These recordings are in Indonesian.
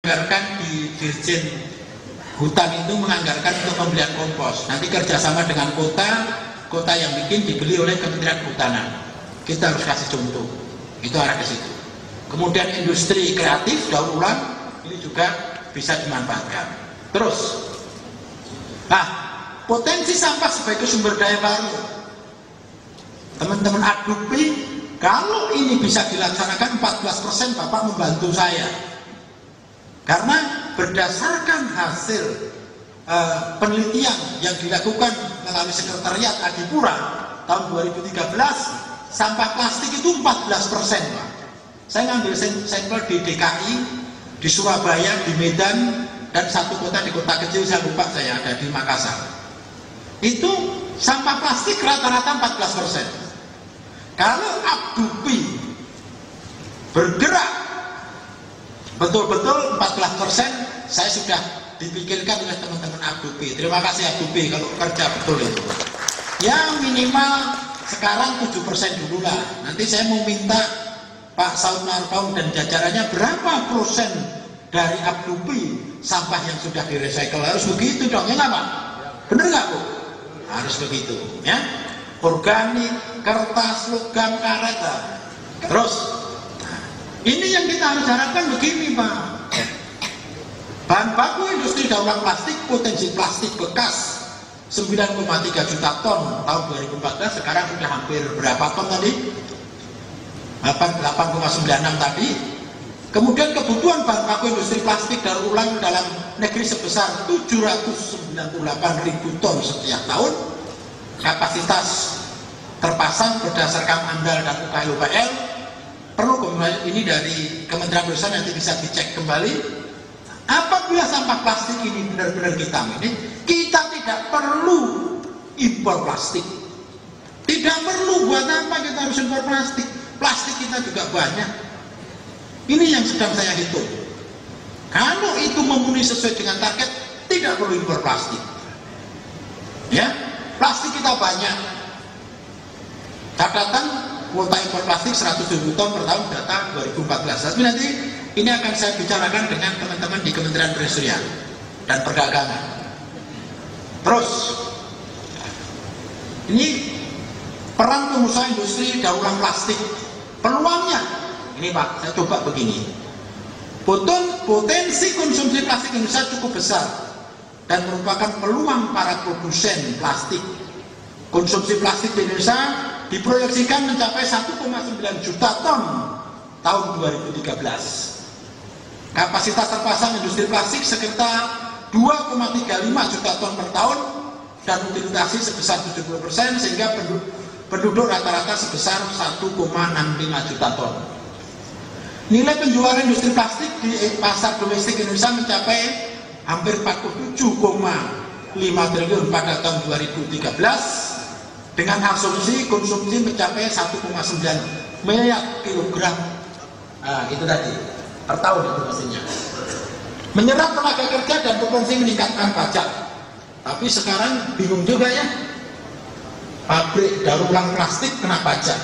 menganggarkan di Dirjen Hutan itu menganggarkan untuk pembelian kompos. Nanti kerjasama dengan kota yang bikin dibeli oleh Kementerian Kehutanan. Kita harus kasih contoh. Itu arah ke situ. Kemudian industri kreatif daur ulang ini juga bisa dimanfaatkan. Terus, potensi sampah sebagai sumber daya baru. Teman-teman Adukpi, kalau ini bisa dilaksanakan 14%, Bapak membantu saya. Karena berdasarkan hasil penelitian yang dilakukan melalui Sekretariat Adipura tahun 2013, sampah plastik itu 14%, Pak. Saya ngambil sampel di DKI, di Surabaya, di Medan, dan satu kota di kota kecil, saya lupa, saya ada di Makassar. Itu sampah plastik rata-rata 14%. Kalau Adukpi bergerak betul-betul 14%, saya sudah dipikirkan oleh teman-teman Adukpi. Terima kasih Adukpi kalau kerja betul itu. Ya minimal sekarang 7% dulu lah. Nanti saya mau minta Pak Saud Marpaung dan jajarannya berapa persen dari Adukpi sampah yang sudah direcycle. Harus begitu dong, ya nggak Pak? Bener nggak Bu? Harus begitu, ya. Organik, kertas, logam, karet. Terus, ini yang kita harus harapkan begini Pak. Bahan baku industri daur ulang plastik, potensi plastik bekas 9,3 juta ton tahun 2014, sekarang sudah hampir berapa ton tadi? 8,96 tadi. Kemudian kebutuhan bahan baku industri plastik daur ulang dalam negeri sebesar 798.000 ton setiap tahun. Kapasitas terpasang berdasarkan AMDAL dan UKL. Perlu ini dari Kementerian Desa, nanti bisa dicek kembali. Apabila sampah plastik ini benar-benar kita manage, kita tidak perlu impor plastik. Tidak perlu, buat apa kita harus impor plastik? Plastik kita juga banyak. Ini yang sedang saya hitung. Kalau itu memenuhi sesuai dengan target, tidak perlu impor plastik. Ya, plastik kita banyak. Catatan kuota impor plastik 100.000 ton per tahun data 2014. Tapi nanti ini akan saya bicarakan dengan teman-teman di Kementerian Perindustrian dan Perdagangan. Terus, ini peran pengusaha industri daur ulang plastik. Peluangnya, ini Pak, saya coba begini. Potensi konsumsi plastik Indonesia cukup besar dan merupakan peluang para produsen plastik. Konsumsi plastik di Indonesia diproyeksikan mencapai 1,9 juta ton tahun 2013. Kapasitas terpasang industri plastik sekitar 2,35 juta ton per tahun dan utilisasi sebesar 70%, sehingga penduduk rata-rata sebesar 1,65 juta ton. Nilai penjualan industri plastik di pasar domestik Indonesia mencapai hampir 47,5 triliun pada tahun 2013 dengan asumsi konsumsi mencapai 1,9 miliar kilogram. Itu tadi per tahun itu pastinya. Menyerap tenaga kerja dan potensi meningkatkan pajak. Tapi sekarang bingung juga ya. Pabrik daur ulang plastik kena pajak.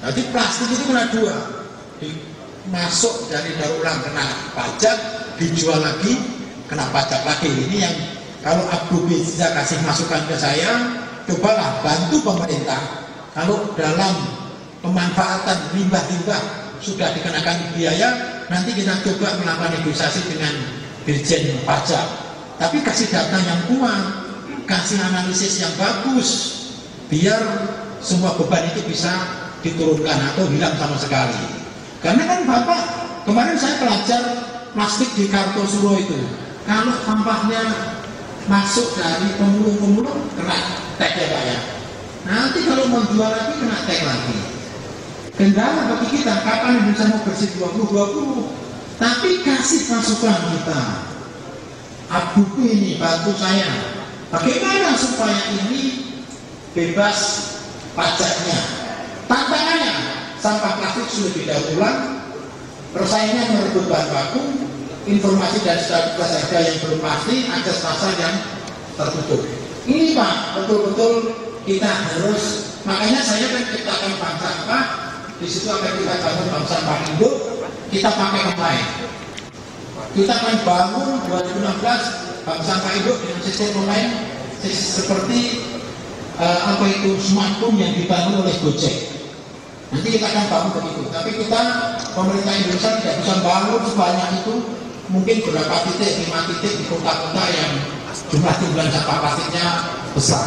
Jadi plastik itu kena dua. Masuk dari daur ulang kena pajak, dijual lagi kena pajak lagi. Ini yang kalau Adukpi bisa kasih masukan ke saya, cobalah bantu pemerintah. Kalau dalam pemanfaatan limbah-limbah sudah dikenakan biaya, nanti kita coba melakukan negosiasi dengan Dirjen Pajak. Tapi kasih data yang kuat, kasih analisis yang bagus, biar semua beban itu bisa diturunkan atau hilang sama sekali. Karena kan Bapak, kemarin saya pelajar plastik di Kartosuro itu, kalau sampahnya masuk dari pemulung-pemulung kena tag ya Pak ya. Nanti kalau mau jual lagi kena tag lagi. Kendala bagi kita, kapan Indonesia mau bersih 2020? Tapi kasih masukan kita. Adukpi ini bantu saya. Bagaimana supaya ini bebas pajaknya? Tantangannya, sampah plastik sudah didaur ulang, persaingan merebut bahan baku, informasi dan stabilitas harga yang belum pasti, akses pasar yang tertutup. Ini Pak, betul-betul kita harus, makanya saya kan ciptakan bank sampah. Di situ akan kita bangun bank sampah induk, kita pakai yang lain. Kita akan bangun 2016 bank sampah induk dengan sistem online seperti apa itu smartphone yang dibangun oleh Gojek. Nanti kita akan bangun begitu. Tapi kita pemerintah Indonesia tidak bisa bangun sebanyak itu. Mungkin beberapa titik, 5 titik di kota-kota yang jumlah timbulan sampah plastiknya besar.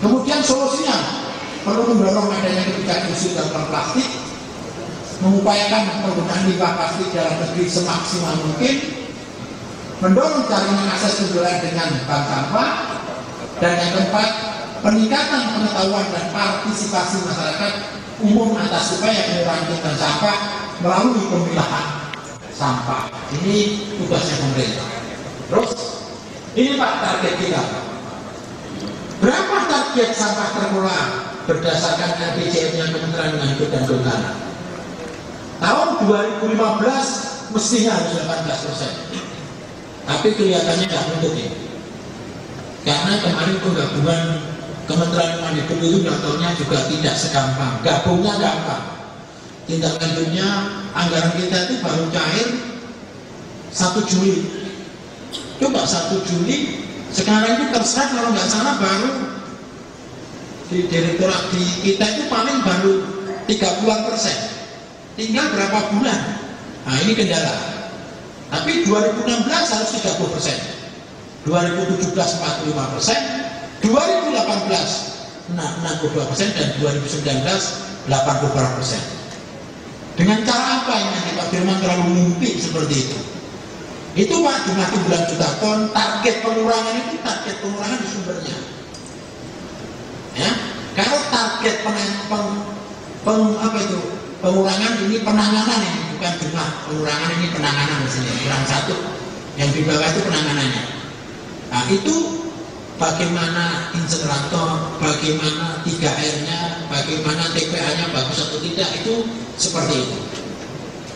Kemudian solusinya perlu mendorong adanya kebijakan industri dalam plastik, mengupayakan penggunaan limbah plastik dalam negeri semaksimal mungkin, mendorong jaringan akses penjualan dengan bank sampah, dan yang keempat, peningkatan pengetahuan dan partisipasi masyarakat umum atas upaya pengurangan timbulan sampah melalui pemilahan sampah. Ini tugasnya pemerintah. Terus, ini Pak target kita. Berapa target sampah terkelola berdasarkan RPJM-nya Kementerian Lingkungan Hidup dan Kehutanan? Tahun 2015 mestinya harus 18%. Tapi kelihatannya nggak mungkin ini. Karena kemarin penggabungan Kementerian Lingkungan Hidup itu nyotornya juga tidak segampang. Gabungnya gampang. Tindak lanjutnya anggaran kita itu baru cair 1 Juli. Coba 1 Juli, sekarang itu terserah kalau nggak salah baru di direktorat di kita itu paling baru 30%. Tinggal berapa bulan? Nah ini kendala. Tapi 2016 harus 30%, 2017 45%, 2018 62% dan 2019 80%. Dengan cara apa ini nanti Pak Firman terlalu mimpi seperti itu? Itu Pak jumlah timbulan juta ton, target pengurangan itu target pengurangan di sumbernya. Ya, kalau target pengurangan ini penanganan ini bukan jumlah pengurangan, ini penanganan di sini kurang 1. Yang di bawah itu penanganannya. Nah itu bagaimana insenerator, bagaimana 3R-nya, bagaimana TPA-nya bagus atau tidak, itu seperti itu.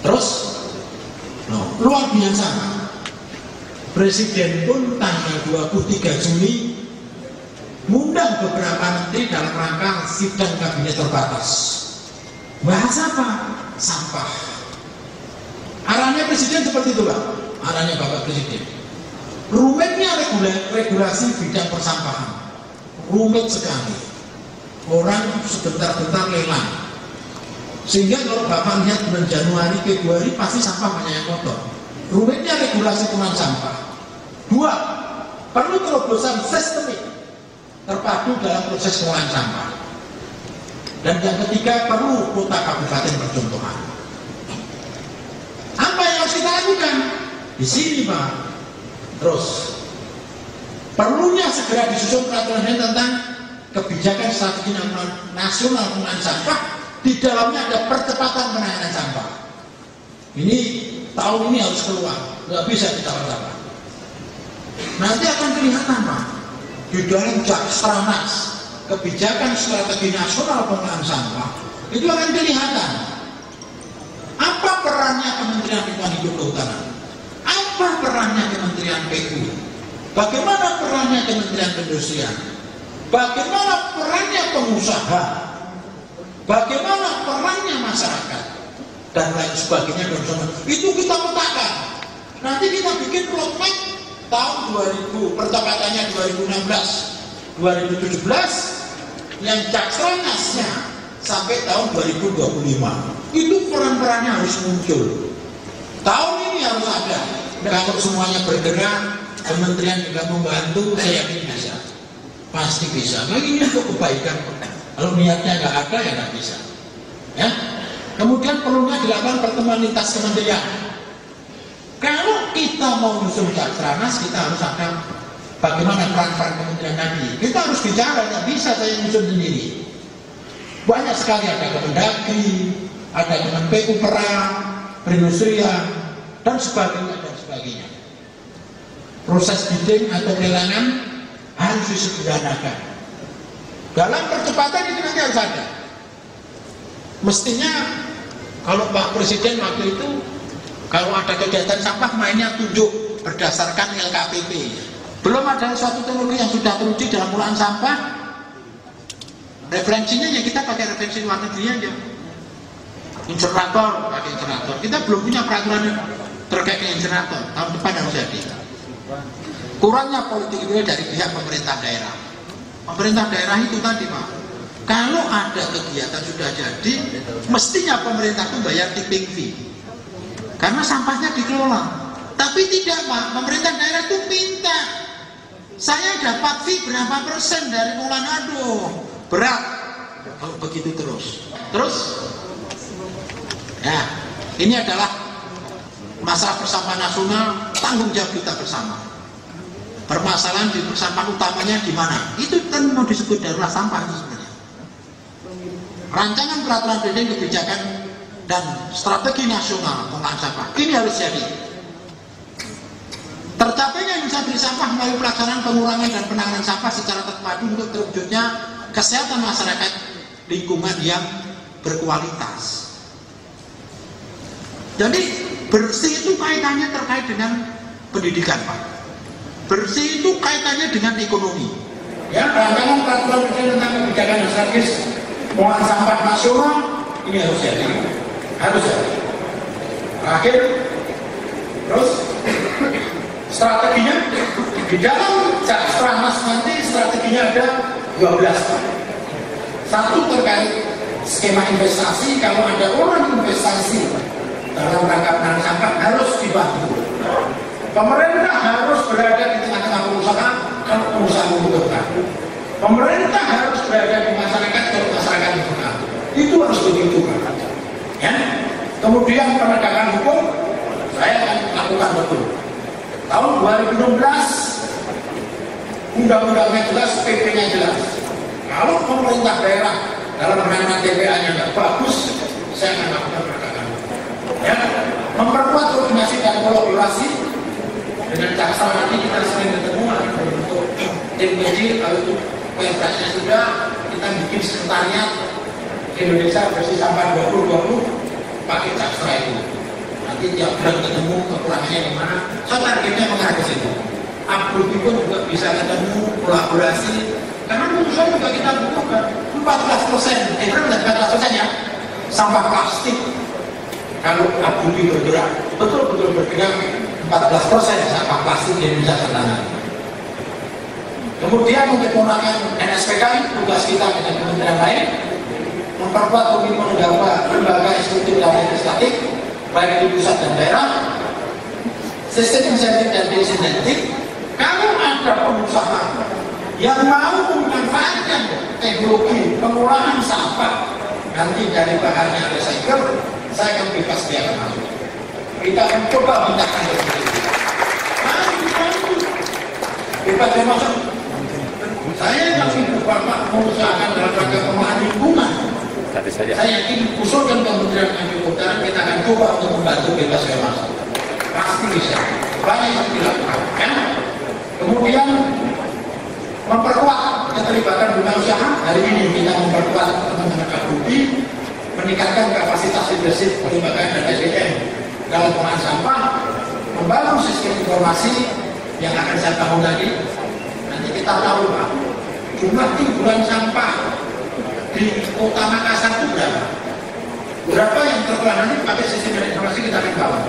Terus luar biasa, Presiden pun tanggal 23 Juli mengundang beberapa menteri dalam rangka sidang kabinet terbatas. Bahas apa? Sampah. Arahnya Presiden seperti itu Pak, arahnya Bapak Presiden. Rumitnya regulasi bidang persampahan, rumit sekali. Orang sebentar-bentar lelang. Sehingga kalau Bapak lihat bulan Januari, Februari pasti sampah banyak yang kotor. Rumitnya regulasi pengelolaan sampah. 2, perlu terobosan sistemik terpadu dalam proses pengelolaan sampah. Dan yang ketiga, perlu kota kabupaten percontohan. Apa yang harus kita lakukan? Di sini Pak. Terus, perlunya segera disusun peraturan tentang kebijakan strategi nasional pengelolaan sampah. Di dalamnya ada percepatan penanganan sampah. Ini tahun ini harus keluar, nggak bisa ditawar-tawar. Nanti akan kelihatan Pak, di dalam Jakstranas kebijakan strategi nasional pengelolaan sampah itu akan kelihatan apa perannya Kementerian Lingkungan Hidup dan Kehutanan, apa perannya Kementerian PU, bagaimana perannya Kementerian Perindustrian, bagaimana perannya pengusaha, bagaimana perannya masyarakat, dan lain sebagainya. Itu kita petakan. Nanti kita bikin roadmap tahun 2000, percepatannya 2016, 2017, yang Jakstranasnya sampai tahun 2025. Itu peran-perannya harus muncul. Tahun ini harus ada. Kalau semuanya bergerak, kementerian juga membantu, saya yakin bisa. Pasti bisa. Nah ini untuk kebaikan. Kalau niatnya nggak ada ya nggak bisa. Ya. Kemudian perlunya dilakukan pertemuan lintas kementerian. Kalau kita mau nyusun Jakstranas, kita harus ada bagaimana peran-peran kementerian tadi. Kita harus bicara, nggak bisa saya nyusun sendiri. Banyak sekali, ada Kemendagri, ada Kemen PU Perang, Perindustrian, dan sebagainya dan sebagainya. Proses bidding atau pelelangan harus disederhanakan. Dalam percepatan itu nanti harus ada. Mestinya kalau Pak Presiden waktu itu kalau ada kegiatan sampah mainnya tunjuk berdasarkan LKPP. Belum ada suatu teknologi yang sudah teruji dalam pengelolaan sampah. Referensinya ya kita pakai referensi luar negeri aja. Insenerator pakai insenerator. Kita belum punya peraturan terkait dengan insenerator tahun depan harus jadi. Kurangnya politik itu dari pihak pemerintah daerah. Pemerintah daerah itu tadi Pak, kalau ada kegiatan sudah jadi, mestinya pemerintah itu bayar tipping fee, karena sampahnya dikelola. Tapi tidak Pak, pemerintah daerah itu minta, saya dapat fee berapa persen dari pengelolaan. Aduh, berat kalau begitu terus. Ya, ini adalah masalah persampahan nasional, tanggung jawab kita bersama. Permasalahan di persampahan utamanya di mana? Itu kan mau disebut darurat sampah itu sebenarnya. Rancangan peraturan daerah, kebijakan dan strategi nasional pengelolaan sampah ini harus jadi. Tercapainya Indonesia Bersih Sampah melalui pelaksanaan pengurangan dan penanganan sampah secara terpadu untuk terwujudnya kesehatan masyarakat lingkungan yang berkualitas. Jadi bersih itu kaitannya terkait dengan pendidikan Pak. Bersih itu kaitannya dengan ekonomi. Ya, rancangan peraturan presiden tentang kebijakan dan strategis pengelolaan sampah nasional ini harus jadi. Terakhir, terus strateginya di dalam Stranas nanti strateginya ada 12. Satu terkait skema investasi. Kalau ada orang investasi dalam rangka penanganan sampah harus dibantu. Pemerintah harus berada di tengah-tengah pengusaha kalau pengusaha membutuhkan. Pemerintah harus berada di masyarakat kalau masyarakat membutuhkan. Itu harus begitu Pak. Ya. Kemudian penegakan hukum saya akan lakukan betul. Tahun 2016 undang-undangnya jelas, PP-nya jelas. Kalau pemerintah daerah dalam penanganan TPA-nya nggak bagus, saya akan lakukan penegakan hukum. Ya. Memperkuat koordinasi dan kolaborasi dengan Jaksel. Nanti kita sering ketemu untuk tim kecil. Kalau itu perpresnya sudah, kita bikin sekretariat Indonesia Bersih Sampah 2020 pakai Jaksel itu. Nanti tiap bulan ketemu kekurangannya di mana. So targetnya mengarah ke situ. Abdul pun juga bisa ketemu, kolaborasi. Karena kemudian juga kita butuhkan 14%, berapa 14% ya? Sampah plastik. Kalau Abdul bergerak, betul-betul bergerak 14% sampah plastik di Indonesia tertangani. Kemudian untuk menggunakan NSPK, tugas kita dengan kementerian lain memperkuat komitmen lembaga eksekutif dan legislatif baik di pusat dan daerah, sistem insentif dan disinsentif. Kalau ada pengusaha yang mau memanfaatkan teknologi pengolahan sampah nanti dari bahannya recycle, saya akan bebas dia akan masuk. Kita akan coba mintakan ke sini. Bebas dia masuk. Saya yang ibu bapak mengusahakan dalam rangka pemahaman lingkungan. Saya yakin usulkan Kementerian Agrikultura, kita akan coba untuk membantu bebas dia masuk. Pasti bisa. Banyak yang dilakukan. Ya? Kemudian memperkuat keterlibatan dunia usaha. Hari ini kita memperkuat teman-teman KBUPI, meningkatkan kapasitas leadership kelembagaan dan SDM dalam pengolahan sampah, membangun sistem informasi yang akan saya bangun tadi. Nanti kita tahu Pak, jumlah timbulan sampah di Kota Makassar itu berapa yang terkelola. Nanti pakai sistem informasi kita akan bangun.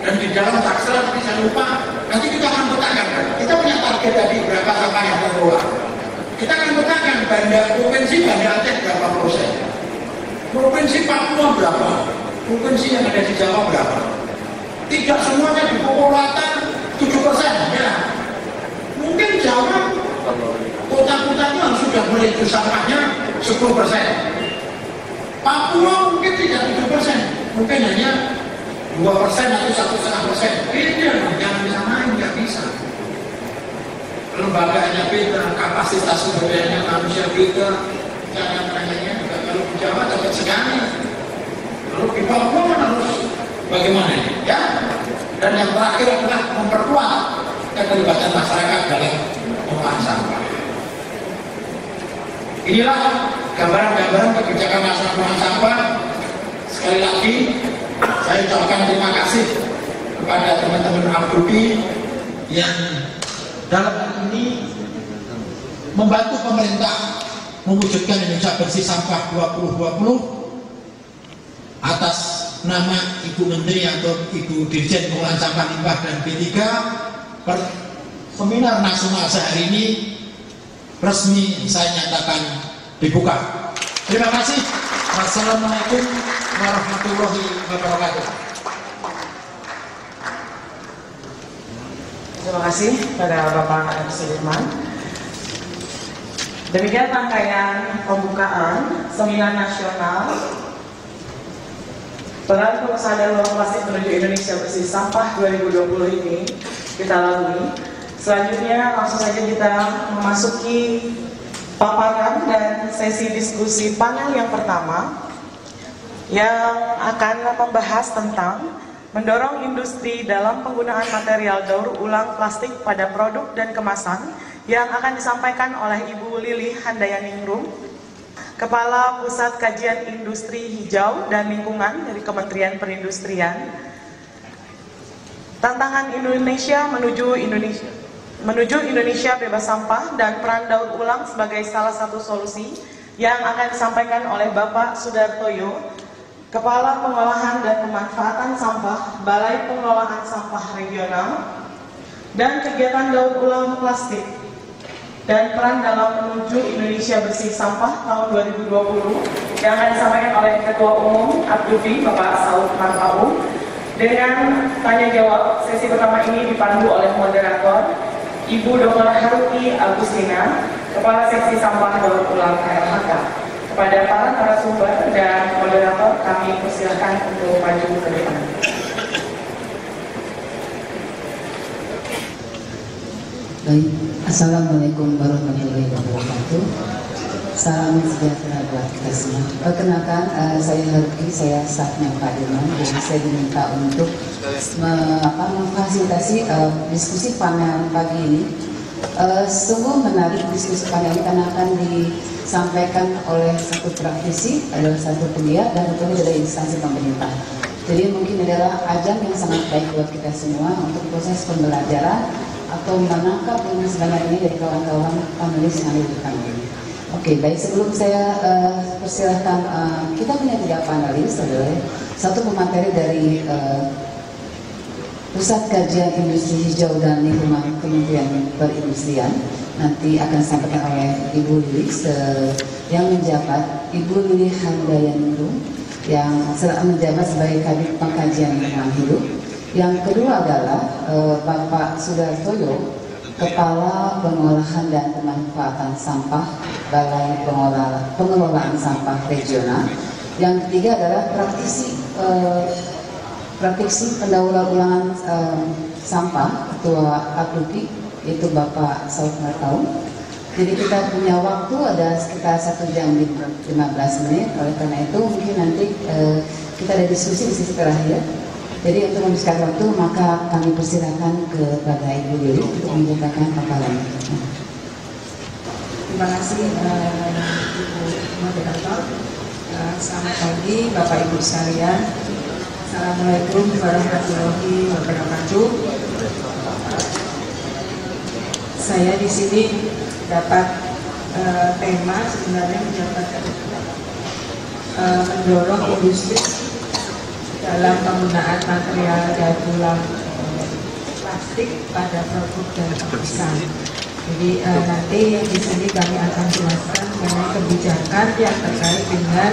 Dan di dalam Jaksel nanti saya lupa, nanti kita akan petakan. Kita punya target tadi berapa sampah yang terkelola. Kita akan petakan provinsi Banda Aceh berapa persen, provinsi Papua berapa, provinsi yang ada di Jawa berapa. Tidak semuanya dipopulatan 7% ya. Mungkin Jawa kota-kotanya sudah mulai sampahnya 10%. Papua mungkin tidak 7%, mungkin hanya 2% atau 1,5%. Beda, jangan disamain, nggak bisa. Lembaganya beda, kapasitas sumber dayanya manusia beda, cara penanganannya juga. Kalau di Jawa dapat sekali, kalau di Papua harus bagaimana ya? Dan yang terakhir adalah memperkuat keterlibatan masyarakat dalam pengolahan sampah. Inilah gambaran-gambaran kebijakan nasional pengolahan sampah. Sekali lagi, saya ucapkan terima kasih kepada teman-teman ABUPI yang dalam hal ini membantu pemerintah mewujudkan Indonesia Bersih Sampah 2020 atas nama Ibu Menteri atau Ibu Dirjen Pengelolaan Sampah Limbah dan B3, seminar nasional sehari ini resmi saya nyatakan dibuka. Terima kasih. Wassalamualaikum warahmatullahi wabarakatuh. Terima kasih pada Bapak M. Sudirman. Demikian rangkaian pembukaan seminar nasional peran pengusahaan ruang plastik menuju Indonesia bersih sampah 2020 ini kita lalui. Selanjutnya langsung saja kita memasuki paparan dan sesi diskusi panel yang pertama yang akan membahas tentang mendorong industri dalam penggunaan material daur ulang plastik pada produk dan kemasan, yang akan disampaikan oleh Ibu Lili Handayaningrum, Kepala Pusat Kajian Industri Hijau dan Lingkungan dari Kementerian Perindustrian. Tantangan Indonesia menuju Indonesia bebas sampah dan peran daur ulang sebagai salah satu solusi, yang akan disampaikan oleh Bapak Sudartoyo, Kepala Pengolahan dan Pemanfaatan Sampah, Balai Pengelolaan Sampah Regional, dan kegiatan daur ulang plastik dan peran dalam menuju Indonesia bersih sampah tahun 2020, yang akan disampaikan oleh Ketua Umum Abdufi, Bapak Saud Marpaung. Dengan tanya jawab, sesi pertama ini dipandu oleh moderator Ibu Dr. Haruki Agustina, Kepala Seksi Sampah Daur Ulang KLHK. Kepada para narasumber dan moderator, kami persilahkan untuk maju ke depan. Baik, Assalamualaikum warahmatullahi wabarakatuh. Salam sejahtera buat kita semua. Perkenalkan, saya Haruki, saya staffnya Pak Dirman. Jadi saya diminta untuk memfasilitasi diskusi panel pagi ini. Sungguh menarik diskusi panel ini karena akan disampaikan oleh satu praktisi, adalah satu pegiat, dan tentunya dari instansi pemerintah. Jadi mungkin adalah ajang yang sangat baik buat kita semua untuk proses pembelajaran atau menangkap ilmu sebanyak ini dari kawan-kawan panelis yang ada di depan ini. Oke, baik, sebelum saya persilahkan, kita punya 3 panelis, adalah satu pemateri dari Pusat Kajian Industri Hijau dan Lingkungan Kementerian Perindustrian, nanti akan disampaikan oleh Ibu Lili yang menjabat, Ibu Lili Handayaningrum yang menjabat sebagai Kabid Pengkajian Lingkungan Hidup. Yang kedua adalah Bapak Sudartoyo, Kepala Pengolahan dan Pemanfaatan Sampah, Balai Pengelolaan Sampah Regional. Yang ketiga adalah praktisi pendaur ulangan sampah, Ketua Abduki, yaitu Bapak Saud Marpaung. Jadi kita punya waktu ada sekitar 1 jam 15 menit. Oleh karena itu mungkin nanti kita ada diskusi di sisi terakhir. Jadi untuk menghabiskan waktu, maka kami persilakan kepada Ibu Lili untuk membukakan paparan. Terima kasih Ibu Moderator. Selamat pagi Bapak Ibu sekalian. Assalamualaikum warahmatullahi wabarakatuh. Saya di sini dapat tema sebenarnya mendorong industri dalam penggunaan material daur ulang plastik pada produk dan kemasan. Jadi nanti di sini kami akan jelaskan mengenai kebijakan yang terkait dengan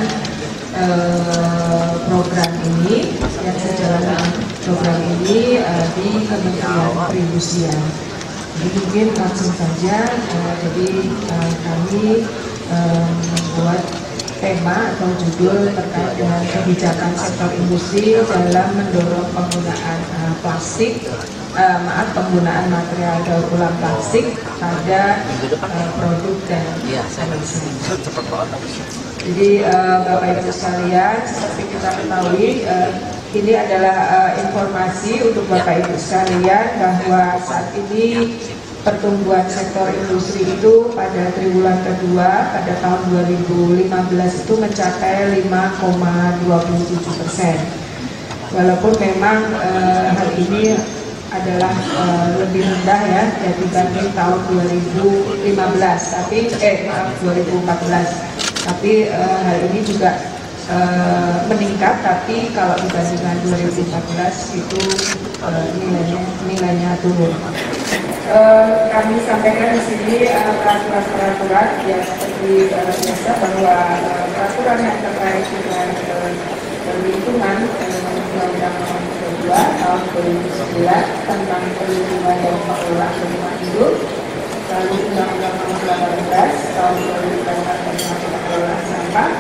program ini, yang sejalan dengan program ini di Kementerian Perindustrian. Jadi mungkin langsung saja, jadi kami membuat tema atau judul terkait dengan kebijakan sektor industri dalam mendorong penggunaan penggunaan material daur ulang plastik pada produk dan kemasan. Jadi Bapak Ibu sekalian, seperti kita ketahui, ini adalah informasi untuk Bapak Ibu sekalian bahwa saat ini pertumbuhan sektor industri itu pada triwulan kedua pada tahun 2015 itu mencapai 5,27%. Walaupun memang hal ini adalah lebih rendah ya dibanding tahun 2014, tapi 2014. Tapi hal ini juga meningkat, tapi kalau dibandingkan 2014 itu nilainya turun. Kami sampaikan di sini peraturan-peraturan yang seperti biasa, bahwa peraturan yang terkait dengan lingkungan Undang-Undang Nomor 32 Tahun 2009 tentang perlindungan dan pengelolaan lingkungan hidup, lalu Undang-Undang Nomor 18 Tahun 2014 tentang pengelolaan sampah,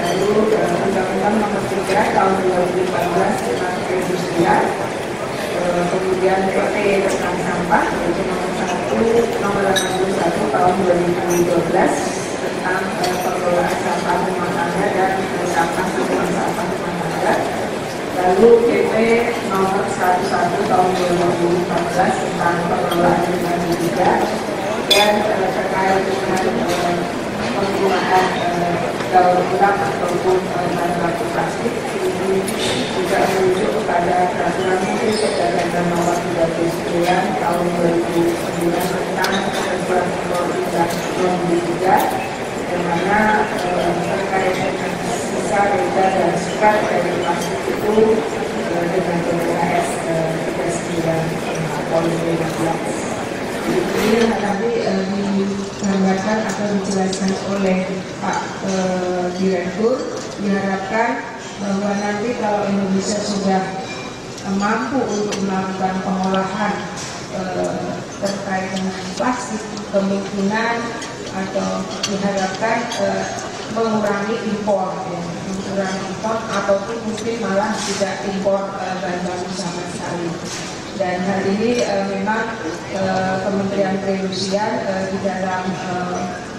lalu Undang-Undang Nomor 3 Tahun 2014 tentang perindustrian, kemudian PP tentang sampah, yaitu Nomor 81 Tahun 2012 tentang pengelolaan sampah rumah tangga dan sampah satuan sampah rumah tangga, lalu PP Nomor 11 Tahun 2014 tentang pengelolaan lingkungan hidup, dan terkait dengan penggunaan daur ulang ataupun bahan baku plastik, ini juga merujuk kepada peraturan Menteri Perdagangan Nomor 39 Tahun 2009 tentang ketentuan undang-undang nomor 3, di mana terkait dengan sisa reda dan sekat dari plastik itu dengan PPKS 39 tahun 2015. Ini nanti digambarkan atau dijelaskan oleh Pak Direktur. Diharapkan bahwa nanti kalau Indonesia sudah mampu untuk melakukan pengolahan terkait dengan plastik, kemungkinan atau diharapkan mengurangi impor, mengurangi impor ataupun mungkin malah tidak impor bahan baku sama sekali. Dan hal ini memang Kementerian Perindustrian di dalam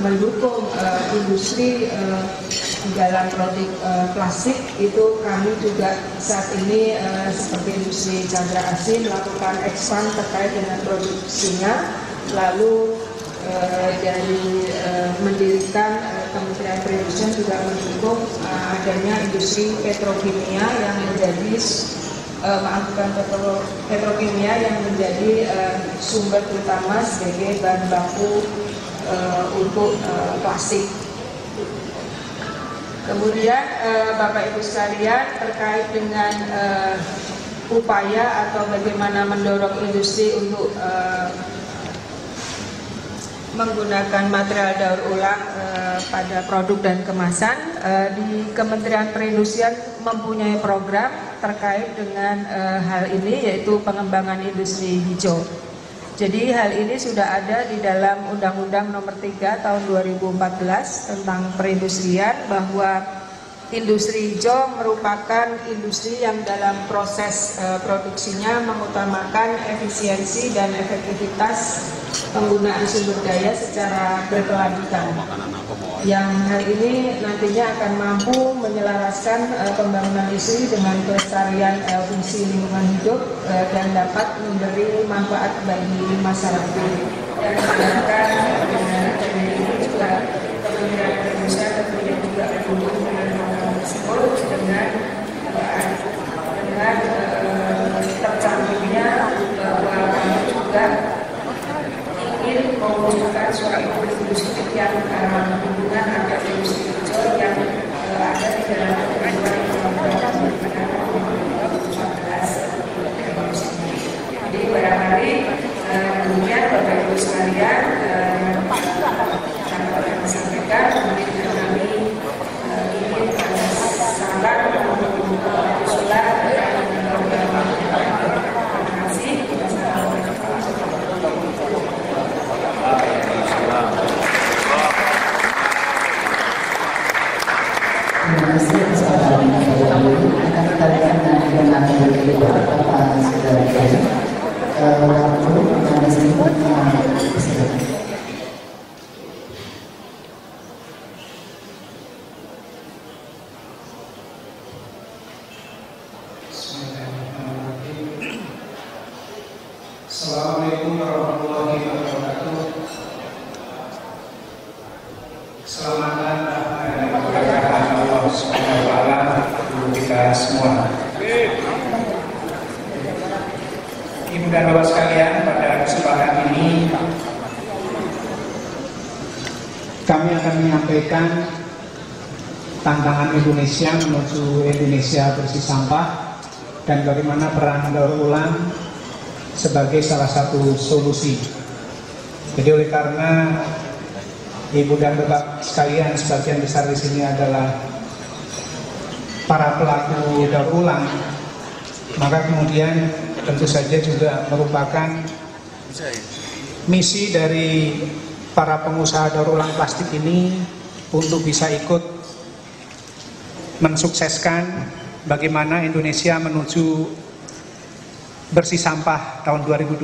mendukung industri di dalam produk plastik itu, kami juga saat ini seperti industri Chandra Asri melakukan expand terkait dengan produksinya, lalu dari mendirikan Kementerian Perindustrian juga mendukung adanya industri petrokimia yang menjadi petrokimia yang menjadi sumber utama sebagai bahan baku untuk plastik. Kemudian Bapak Ibu sekalian, terkait dengan upaya atau bagaimana mendorong industri untuk menggunakan material daur ulang pada produk dan kemasan, di Kementerian Perindustrian mempunyai program terkait dengan hal ini, yaitu pengembangan industri hijau. Jadi hal ini sudah ada di dalam Undang-Undang Nomor 3 Tahun 2014 tentang perindustrian, bahwa industri hijau merupakan industri yang dalam proses produksinya mengutamakan efisiensi dan efektivitas penggunaan sumber daya secara berkelanjutan. Yang hal ini nantinya akan mampu menyelaraskan pembangunan industri dengan kelestarian fungsi lingkungan hidup dan dapat memberi manfaat bagi masyarakat. Dan diharapkan dengan ini juga Kementerian Perindustrian tentunya juga mendukung dengan program tersebut dengan tercantumnya bahwa kami juga ingin mewujudkan suara industri yang hubungan antara industri hijau yang ada di dalam Undang-Undang 2014. Jadi barangkali tentunya Bapak Ibu sekalian yang disampaikan, kemudian kami ingin saran usulan Terima kasih atas pertanyaannya Bapak Ibu. Akan kita lihat nanti dengan dari Bapak Saudara Kiai. Waktu pada sini Assalamualaikum warahmatullahi wabarakatuh. Selamat datang dan keberkahan Allah Subhanahu wa taala untuk kita semua. Ibu dan Bapak sekalian, pada kesempatan ini kami akan menyampaikan tantangan Indonesia menuju Indonesia bersih sampah dan bagaimana peran daur ulang sebagai salah satu solusi. Jadi oleh karena Ibu dan Bapak sekalian, sebagian besar di sini adalah para pelaku daur ulang, maka kemudian tentu saja juga merupakan misi dari para pengusaha daur ulang plastik ini untuk bisa ikut mensukseskan bagaimana Indonesia menuju bersih sampah tahun 2020.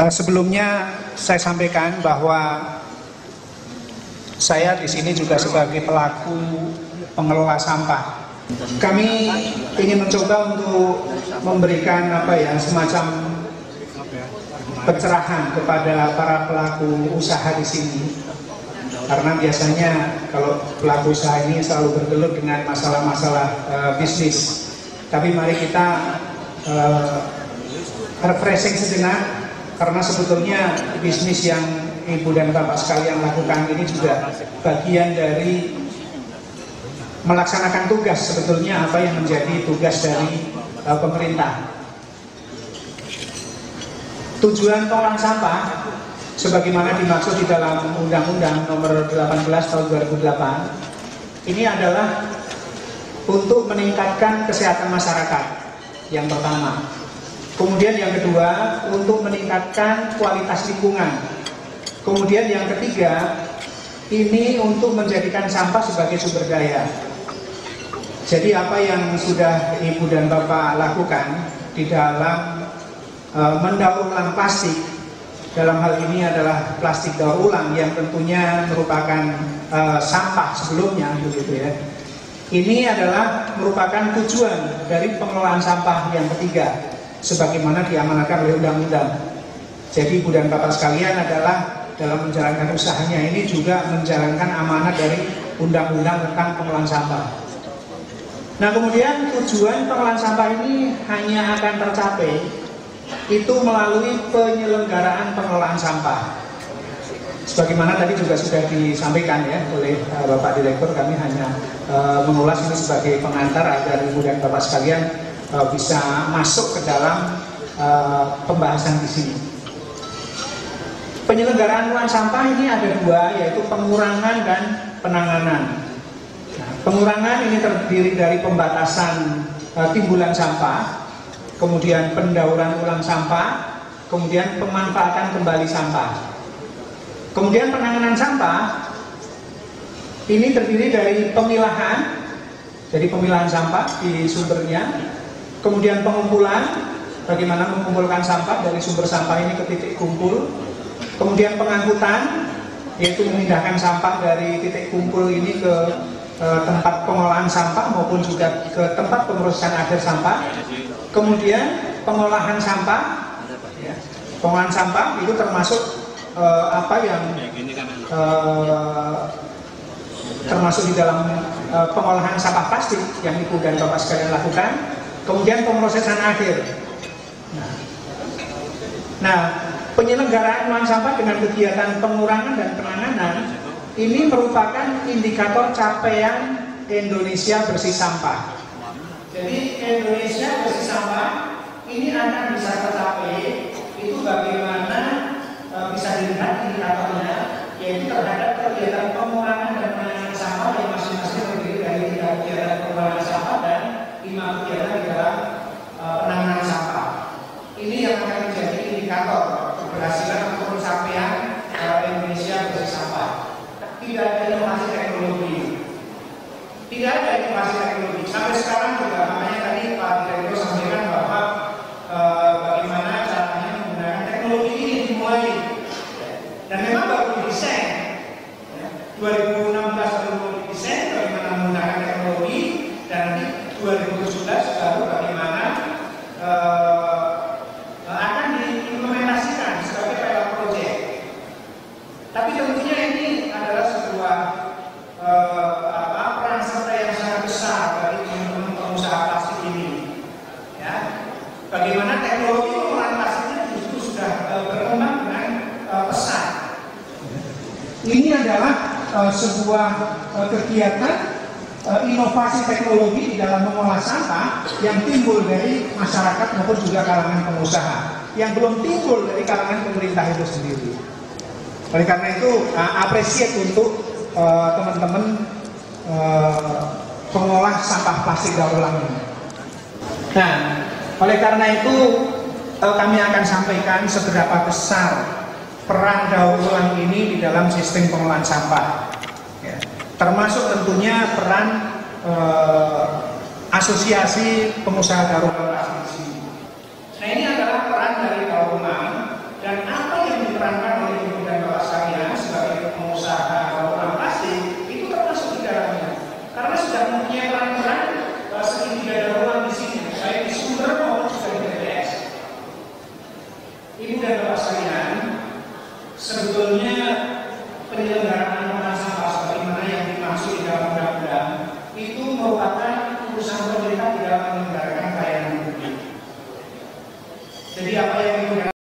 Sebelumnya saya sampaikan bahwa saya di sini juga sebagai pelaku pengelola sampah. Kami ingin mencoba untuk memberikan semacam pencerahan kepada para pelaku usaha di sini. Karena biasanya kalau pelaku usaha ini selalu bergelut dengan masalah-masalah bisnis. Tapi mari kita refreshing sejenak, karena sebetulnya bisnis yang Ibu dan Bapak sekalian lakukan ini juga bagian dari melaksanakan tugas sebetulnya apa yang menjadi tugas dari pemerintah. Tujuan pengolahan sampah sebagaimana dimaksud di dalam Undang-Undang Nomor 18 Tahun 2008 ini adalah untuk meningkatkan kesehatan masyarakat yang pertama. Kemudian yang kedua, untuk meningkatkan kualitas lingkungan. Kemudian yang ketiga, ini untuk menjadikan sampah sebagai sumber daya. Jadi apa yang sudah Ibu dan Bapak lakukan di dalam mendaur ulang plastik, dalam hal ini adalah plastik daur ulang yang tentunya merupakan sampah sebelumnya, begitu ya. Ini adalah merupakan tujuan dari pengelolaan sampah yang ketiga, sebagaimana diamanatkan oleh undang-undang. Jadi Ibu dan Bapak sekalian adalah dalam menjalankan usahanya ini juga menjalankan amanat dari undang-undang tentang pengelolaan sampah. Nah, kemudian tujuan pengelolaan sampah ini hanya akan tercapai itu melalui penyelenggaraan pengelolaan sampah. Sebagaimana tadi juga sudah disampaikan ya oleh Bapak Direktur, kami hanya mengulas ini sebagai pengantar agar Ibu dan Bapak sekalian bisa masuk ke dalam pembahasan di sini. Penyelenggaraan pengelolaan sampah ini ada dua, yaitu pengurangan dan penanganan. Nah, pengurangan ini terdiri dari pembatasan timbulan sampah, kemudian pendauran ulang sampah, kemudian pemanfaatan kembali sampah. Kemudian penanganan sampah ini terdiri dari pemilahan, jadi pemilahan sampah di sumbernya, kemudian pengumpulan, bagaimana mengumpulkan sampah dari sumber sampah ini ke titik kumpul, kemudian pengangkutan, yaitu memindahkan sampah dari titik kumpul ini ke tempat pengolahan sampah maupun juga ke tempat pemrosesan akhir sampah. Kemudian pengolahan sampah, ya, pengolahan sampah itu termasuk termasuk di dalam pengolahan sampah plastik yang Ibu dan Bapak sekalian lakukan. Kemudian pemrosesan akhir. Nah, penyelenggaraan pengelolaan sampah dengan kegiatan pengurangan dan penanganan ini merupakan indikator capaian Indonesia bersih sampah. Jadi Indonesia bersih sampah ini akan bisa tercapai itu bagaimana bisa dilihat indikatornya, yaitu terhadap kegiatan pengurangan dan penanganan sampah yang masing-masing terdiri dari 3 kegiatan pengurangan sampah dan 5 kegiatan di dalam penanganan sampah. Ini yang akan menjadi indikator keberhasilan atau pencapaian Indonesia bersih sampah. Tidak ada inovasi teknologi. Tidak ada inovasi teknologi. Sampai sekarang juga, makanya tadi Pak Direktur sampaikan bahwa bagaimana caranya menggunakan teknologi ini dimulai. Dan memang baru didesain. 2016 baru didesain bagaimana menggunakan teknologi, dan nanti 2017 baru bagaimana akan diimplementasikan sebagai pilot project. Tapi tentunya ini adalah sebuah peran serta yang sangat besar bagi teman-teman pengusaha plastik ini. Ya, bagaimana teknologi pengolahan plastiknya justru sudah berkembang dengan pesat. Ini adalah sebuah kegiatan inovasi teknologi di dalam mengolah sampah yang timbul dari masyarakat maupun juga kalangan pengusaha, yang belum timbul dari kalangan pemerintah itu sendiri. Oleh karena itu, apresiat untuk teman-teman pengolah sampah plastik daur ulang ini. Nah, oleh karena itu kami akan sampaikan seberapa besar peran daur ulang ini di dalam sistem pengolahan sampah. Termasuk tentunya peran asosiasi pengusaha daur ulang plastik. Nah, ini adalah peran dari daur ulang dan apa yang diperankan oleh Ibu dan Bapak sekalian sebagai pengusaha daur ulang plastik itu termasuk di dalamnya. Karena sudah mempunyai peran-peran segitiga daur ulang di sini, baik di sumber maupun juga di TPS. Ibu dan Bapak sekalian, sebetulnya penyelenggaraan pengolahan sampah sebagaimana yang dimaksud di dalam undang-undang itu merupakan urusan pemerintah di dalam menyelenggarakan pelayanan publik. Jadi apa yang